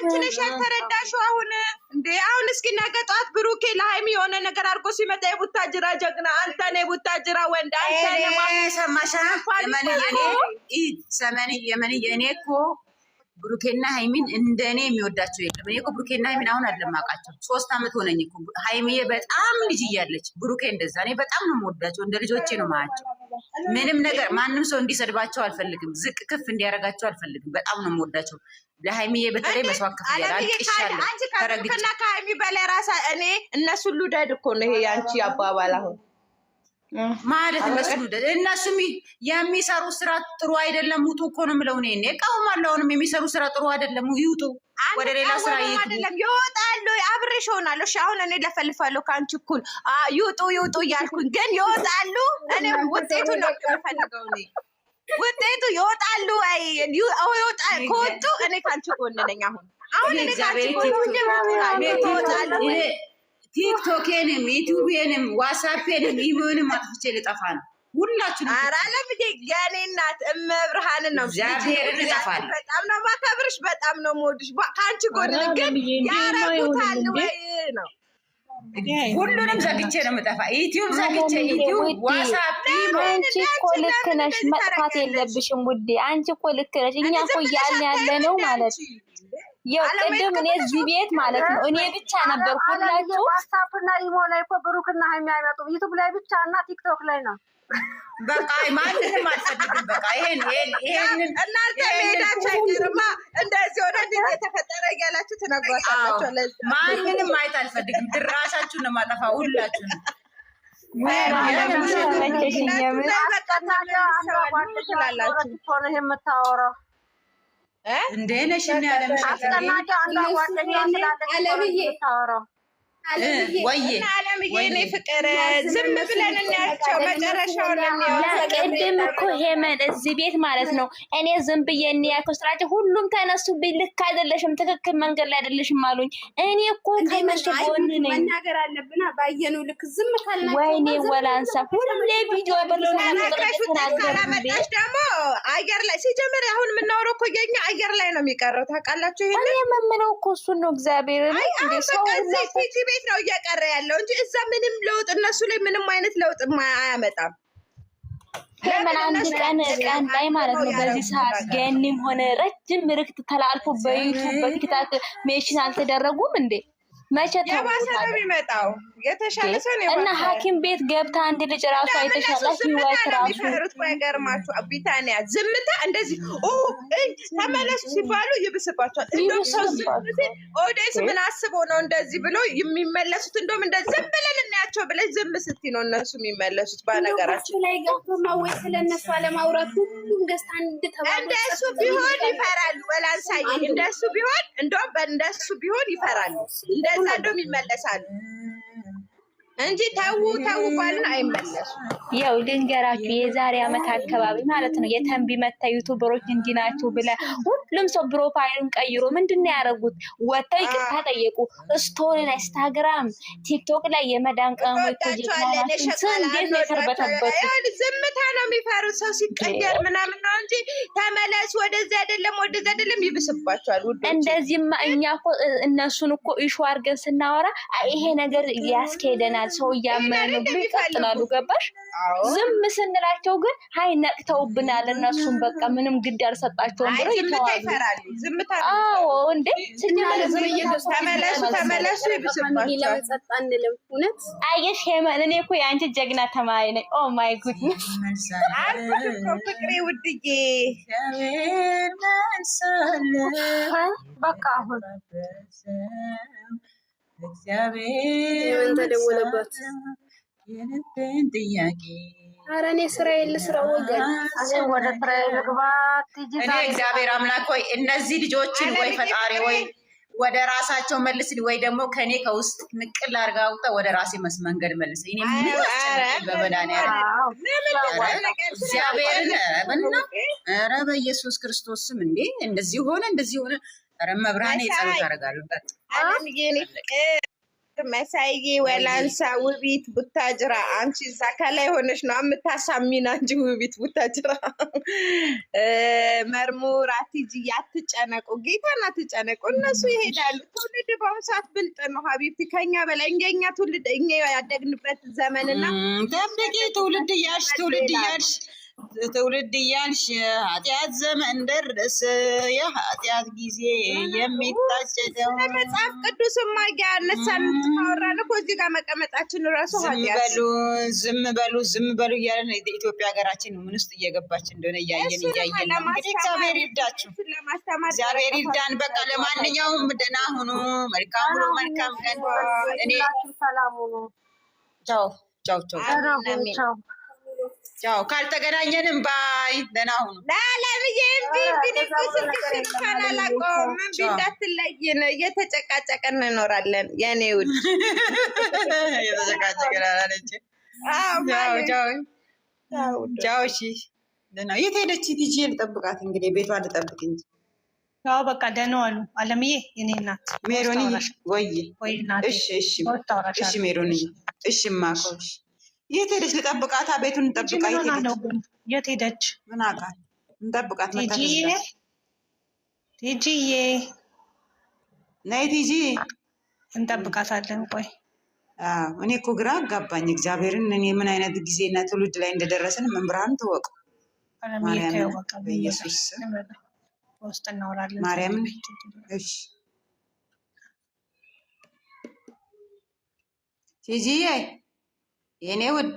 አንቺ ነሽ ያልተረዳሽው። አሁን እስኪ ነገ ጠዋት ብሩኬ ለሃይሚ የሆነ ነገር አድርጎ ሲመጣ የቡታጅራ ጀግና አንተ ነህ፣ የቡታጅራ ወንድ አንተ ነህ። ሰማሻ የመንዬ እኔ እኮ ብሩኬና ሃይሚን እንደኔ የሚወዳቸው የለም። እኔ እኮ ብሩኬና ሃይሚን አሁን አለማቃቸው 3 ዓመት ሆነኝ እኮ። ሃይሚዬ በጣም ልጅ እያለች ብሩኬ እንደዛ። እኔ በጣም ነው የምወዳቸው፣ እንደ ልጆቼ ነው ማያቸው። ምንም ነገር ማንም ሰው እንዲሰድባቸው አልፈልግም፣ ዝቅ ከፍ እንዲያረጋቸው አልፈልግም። በጣም ነው የምወዳቸው። ለሃይሚዬ በተለይ መስዋዕት ከፍ ያለ አልቅሻለሁ። ተረግጬ ከሃይሚ በላይ ራሳ እኔ እነሱ ሉዳድ እኮ ነው ይሄ ያንቺ አባባል አሁን ማለት እነሱ የሚሰሩ ስራ ጥሩ አይደለም። ውጡ እኮ ነው የምለው እኔ እቃወማለሁ። አሁንም የሚሰሩ ስራ ጥሩ አይደለም፣ ይውጡ፣ ወደ ሌላ ስራ አይደለም ይወጣሉ። አብሬሽ ሆናለሁ። እሺ አሁን እኔ ለፈልፋለሁ ከአንቺ እኩል ይውጡ እያልኩኝ ግን ይወጣሉ። እኔ ውጤቱ ነው የምፈልገው። እኔ ውጤቱ ይወጣሉ። ከወጡ እኔ ከአንቺ ጎን ነኝ። አሁን እኔ ከአንቺ ጎን ይወጣሉ። ቲክቶኬንም ዩቲዩብንም ዋትስአፕንም ኢሞንም አጥፍቼ ልጠፋ ነው ሁላችሁም። ኧረ ለምዴ የኔ እናት እመብርሃንን ነው እግዚአብሔርን እጠፋለሁ። በጣም ነው ማከብርሽ፣ በጣም ነው የምወድሽ። ከአንቺ ጎን ግን ያረጉታል ወይ ነው። ሁሉንም ዘግቼ ነው የምጠፋ። ዩቲዩብ ዘግቼ ዩቲዩብ ዋትስአፕ። አንቺ እኮ ልክ ነሽ፣ መጥፋት የለብሽም ውዴ። አንቺ እኮ ልክ ነሽ። እኛ እኮ እያልን ያለ ነው ማለት ያው ቅድም እኔ እዚህ ቤት ማለት ነው እኔ ብቻ ነበር ሁላችሁ ዋትስአፕ እና ኢሞ ላይ እኮ ብሩክና ሃይሚ አይመጡም። ዩቲዩብ ላይ ብቻ እና ቲክቶክ ላይ ነው። በቃ ማንንም አልፈልግም። በቃ ይሄን እናንተ ሜዳችሁ አይቀርማ። እንደዚህ ሆነ የተፈጠረ ያላችሁ ትነግሯታላችሁ። ማንንም ማየት አልፈልግም። ድራሻችሁን ነው የማጠፋ ሁላችሁን። የምታወራው እንደ ነሽና ያለምሽ አለምዬ እኔ ፍቅር ዝም ብለን እናያቸው መጨረሻውን ቅድም እኮ ሄመን እዚህ ቤት ማለት ነው እኔ ዝም ብዬ እንያቸው ስራቸው ሁሉም ተነሱብኝ። ልክ አይደለሽም፣ ትክክል መንገድ ላይ አይደለሽም አሉኝ። እኔ እኮ ከነሱ ጎን ነኝ። መናገር አለብን ባየነው ልክ ዝም ካልናቸው ወይኔ ወላንሳ ሁሌ ቪዲዮ ካላመጣሽ ደግሞ አየር ላይ ሲጀምር አሁን የምናወራው እኮ የኛ አየር ላይ ነው የሚቀረው። ታውቃላችሁ ይሄን እኔ የምምለው እኮ እሱን ነው። እግዚአብሔር ሰው ቤት ነው እየቀረ ያለው እንጂ እዛ ምንም ለውጥ እነሱ ላይ ምንም አይነት ለውጥ አያመጣም። ለምን አንድ ቀን ላይ ማለት ነው በዚህ ሰዓት ገኒም ሆነ ረጅም ምርክት ተላልፎ በዩቲዩብ በቲክታክ ሜሽን አልተደረጉም እንዴ? መቼ ያባሰ ነው የሚመጣው? የተሻለ ሰው ነው እና ሐኪም ቤት ገብታ አንድ ልጅ ራሱ አይተሻላ ህይወት ራሱ ፈሩት ባይገርማችሁ ቢታንያ ዝምታ እንደዚህ ተመለሱ ሲባሉ ይብስባቸዋል። እንደውም ሰው ኦዴስ ምን አስቦ ነው እንደዚህ ብሎ የሚመለሱት? እንደውም እንደዚህ ዝም ብለን እናያቸው ብለሽ ዝም ስትይ ነው እነሱ የሚመለሱት። ባነገራችን ላይ ገብቶ ነው ወይ ስለነሱ አለማውራት ሁሉም ገስታ እንድተባሉ እንደሱ ቢሆን ይፈራሉ። ወላንሳይ እንደሱ ቢሆን እንደውም በእንደሱ ቢሆን ይፈራሉ። እንደዛ እንደውም ይመለሳሉ እንጂ ተው ባልን አይመለሱም። ያው ልንገራችሁ የዛሬ አመት አካባቢ ማለት ነው የተንቢ መታ ዩቲዩበሮች እንዲናችሁ ብለ ሁሉም ሰው ፕሮፋይሉን ቀይሮ ምንድነው ያደረጉት? ወጥተው ይቅርታ ጠየቁ። ስቶሪ ላይ ኢንስታግራም፣ ቲክቶክ ላይ የመዳን ቀሞች ዝምታ ነው የሚፈሩት። ሰው ሲቀየር ምናምን ነው እንጂ ተመለሱ ወደዚህ አይደለም ይብስባቸዋል። እንደዚህማ እኛ እኮ እነሱን እኮ ኢሹ አድርገን ስናወራ ይሄ ነገር ያስኬደናል ሰው እያመኑ ብሎ ይቀጥላሉ። ገባሽ? ዝም ስንላቸው ግን ሀይ ነቅተውብናል። እነሱም በቃ ምንም ግድ አልሰጣቸውም ብሎ ይተዋሉ። ዝምታ አዎ እንዴ ተመለሱ ይብስባቸዋል። አየሽ ሄመን እኔ እኮ የአንቺ ጀግና ተማሪ ነኝ። ኦ ማይ ጉድነስ ፍቅሬ ውድዬ በቃ አሁን እግዚአብሔር ተደወለበት የልቤን ጥያቄ ኧረ እኔ ስራዬን ልስራ ወገን ወደ ስራዬ ልግባ። እኔ እግዚአብሔር አምላክ ሆይ እነዚህ ልጆችን ወይ ፈጣሪ ወይ ወደ ራሳቸው መልስ፣ ወይ ደግሞ ከኔ ከውስጥ ንቅል አድርጋ አውጣ ወደ ራሴ መንገድ መልስ። እኔ ምን አስጨነቀኝ በመድኃኒዓለም እግዚአብሔርን ኧረ በኢየሱስ ክርስቶስ ስም እንዴ እንደዚህ ሆነ። ኧረ መብርሃኔ ጸሎት አደርጋለሁ። መሳይዬ ወላንሳ ውቢት ቡታጅራ አንቺ እዛ ከላይ ሆነሽ ነው የምታሳሚና እንጂ ውቢት ቡታጅራ መርሙር አትጂ አትጨነቁ ጌታን አትጨነቁ እነሱ ይሄዳሉ ትውልድ በአሁኑ ሰዓት ብልጥ ነው ሀቢብቲ ከኛ በላይ እኛ ትውልድ እኛ ያደግንበት ዘመንና ጠብቂ ትውልድ እያልሽ ኃጢአት ዘመን ደረሰ የኃጢአት ጊዜ የሚታጨደው መጽሐፍ ቅዱስም ማጊያ ነሳን ታወራን እኮ እዚህ ጋር መቀመጣችን ራሱ ኃጢአት ዝም በሉ እያለን ኢትዮጵያ ሀገራችን ምን ውስጥ እየገባች እንደሆነ እያየን እንግዲህ እግዚአብሔር ይርዳችሁ እግዚአብሔር ይርዳን በቃ ለማንኛውም ደህና ሁኑ መልካም ቀን እኔ ቻው ካልተገናኘንም ባይ ደህና ሁኑ ለዓለምዬ ቢኒኩ ስልክሽን ካላላቆም እንዳትለይን እየተጨቃጨቀን እንኖራለን የኔ ውድ እየተጨቃጨቀን አላለች ቻው እሺ ደህና የት ሄደች ቲጂ ልጠብቃት እንግዲህ ቤቷ ልጠብቅ እንጂ ያው በቃ ደህና ዋሉ አለምዬ የኔ እናት ሜሮኒ ወይ እናት እሺ ሜሮኒ እሺ ማኮሽ የት ሄደች ልጠብቃታ ቤቱን እንጠብቃ የት ሄደች ምን አውቃት እንጠብቃት ቲጂዬ ነይ ቲጂ እንጠብቃታለን ቆይ እኔ እኮ ግራ አጋባኝ እግዚአብሔርን እኔ ምን አይነት ጊዜና ትውልድ ላይ እንደደረስን መምህራን ትወቁ በኢየሱስ ውስጥ እናወራለን ማርያምን እሺ ቲጂዬ የኔ ውድ